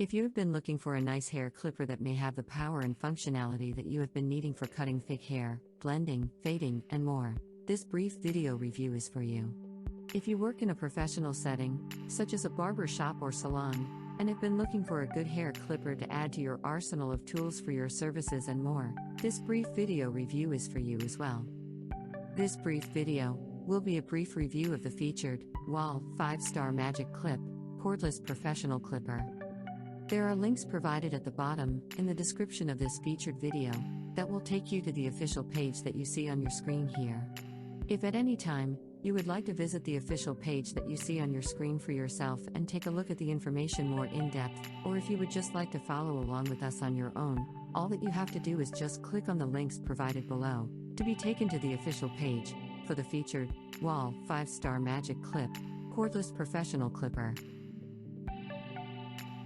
If you have been looking for a nice hair clipper that may have the power and functionality that you have been needing for cutting fake hair, blending, fading, and more, this brief video review is for you. If you work in a professional setting, such as a barber shop or salon, and have been looking for a good hair clipper to add to your arsenal of tools for your services and more, this brief video review is for you as well. This brief video will be a brief review of the Featured Wahl 5-Star Magic Clip Cordless Professional Clipper. There are links provided at the bottom, in the description of this featured video, that will take you to the official page that you see on your screen here. If at any time, you would like to visit the official page that you see on your screen for yourself and take a look at the information more in depth, or if you would just like to follow along with us on your own, all that you have to do is just click on the links provided below, to be taken to the official page, for the Featured Wahl 5-Star Magic Clip Cordless Professional Clipper.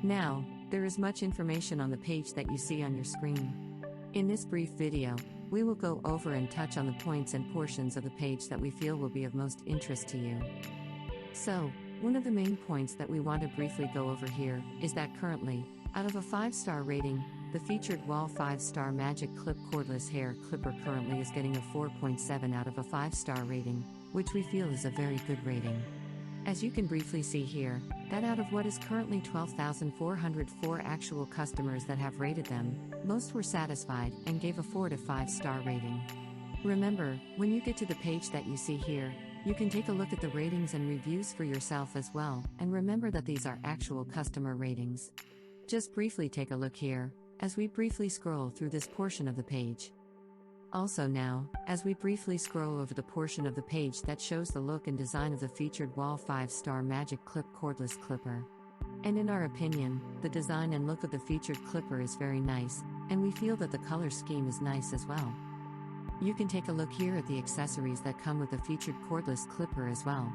Now, there is much information on the page that you see on your screen. In this brief video, we will go over and touch on the points and portions of the page that we feel will be of most interest to you. So, one of the main points that we want to briefly go over here is that currently, out of a 5-star rating, the Featured Wahl 5-Star Magic Clip Cordless Hair Clipper currently is getting a 4.7 out of a 5-star rating, which we feel is a very good rating. As you can briefly see here, that out of what is currently 12,404 actual customers that have rated them, most were satisfied and gave a 4 to 5-star rating. Remember, when you get to the page that you see here, you can take a look at the ratings and reviews for yourself as well, and remember that these are actual customer ratings. Just briefly take a look here, as we briefly scroll through this portion of the page. Also now, as we briefly scroll over the portion of the page that shows the look and design of the Featured Wahl 5-Star Magic Clip Cordless Clipper. And in our opinion, the design and look of the featured clipper is very nice, and we feel that the color scheme is nice as well. You can take a look here at the accessories that come with the featured cordless clipper as well.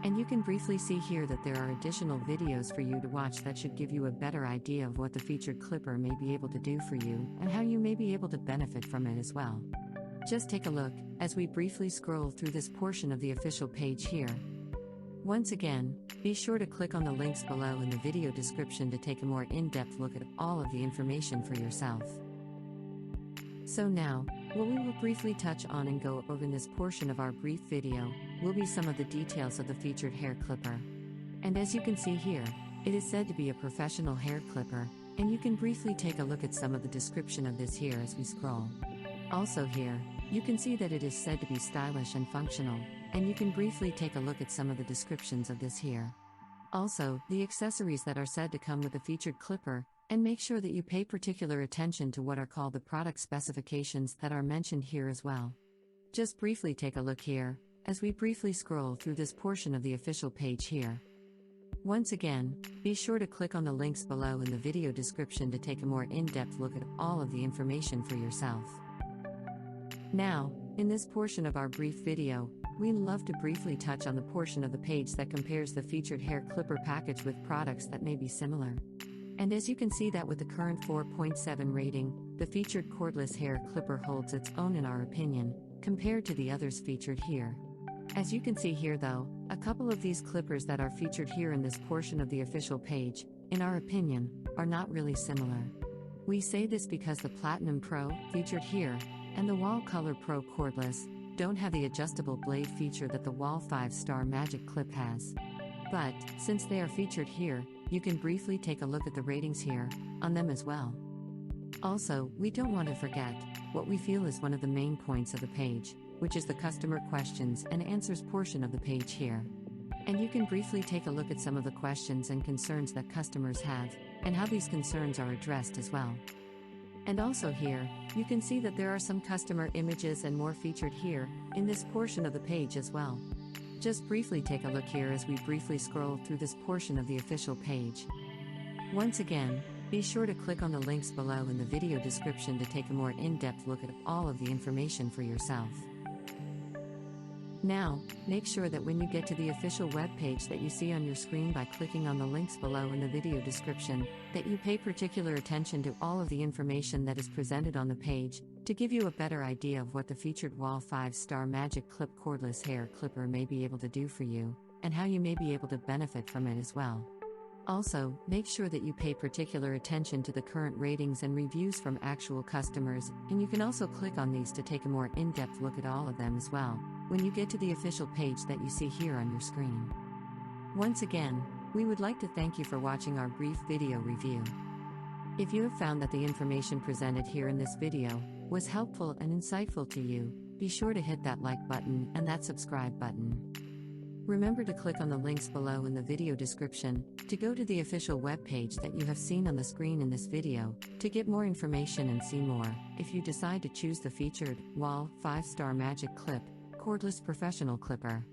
And you can briefly see here that there are additional videos for you to watch that should give you a better idea of what the featured clipper may be able to do for you and how you may be able to benefit from it as well. Just take a look, as we briefly scroll through this portion of the official page here. Once again, be sure to click on the links below in the video description to take a more in-depth look at all of the information for yourself. So now, what we will briefly touch on and go over in this portion of our brief video will be some of the details of the featured hair clipper. And as you can see here, it is said to be a professional hair clipper, and you can briefly take a look at some of the description of this here as we scroll. Also here, you can see that it is said to be stylish and functional, and you can briefly take a look at some of the descriptions of this here. Also, the accessories that are said to come with the featured clipper, and make sure that you pay particular attention to what are called the product specifications that are mentioned here as well. Just briefly take a look here, as we briefly scroll through this portion of the official page here. Once again, be sure to click on the links below in the video description to take a more in-depth look at all of the information for yourself. Now, in this portion of our brief video, we love to briefly touch on the portion of the page that compares the featured hair clipper package with products that may be similar. And as you can see that with the current 4.7 rating, the featured cordless hair clipper holds its own in our opinion, compared to the others featured here. As you can see here though, a couple of these clippers that are featured here in this portion of the official page, in our opinion, are not really similar. We say this because the Platinum Pro, featured here, and the Wahl Color Pro Cordless, don't have the adjustable blade feature that the Wahl 5-Star Magic Clip has. But, since they are featured here, you can briefly take a look at the ratings here, on them as well. Also, we don't want to forget, what we feel is one of the main points of the page, which is the customer questions and answers portion of the page here. And you can briefly take a look at some of the questions and concerns that customers have, and how these concerns are addressed as well. And also here, you can see that there are some customer images and more featured here, in this portion of the page as well. Just briefly take a look here as we briefly scroll through this portion of the official page. Once again, be sure to click on the links below in the video description to take a more in-depth look at all of the information for yourself. Now, make sure that when you get to the official web page that you see on your screen by clicking on the links below in the video description, that you pay particular attention to all of the information that is presented on the page, to give you a better idea of what the Featured Wahl 5-Star Magic Clip Cordless Hair Clipper may be able to do for you, and how you may be able to benefit from it as well. Also, make sure that you pay particular attention to the current ratings and reviews from actual customers, and you can also click on these to take a more in-depth look at all of them as well, when you get to the official page that you see here on your screen. Once again, we would like to thank you for watching our brief video review. If you have found that the information presented here in this video was helpful and insightful to you, be sure to hit that like button and that subscribe button. Remember to click on the links below in the video description to go to the official webpage that you have seen on the screen in this video to get more information and see more. If you decide to choose the Featured Wahl 5-star Magic Clip Cordless Professional Clipper.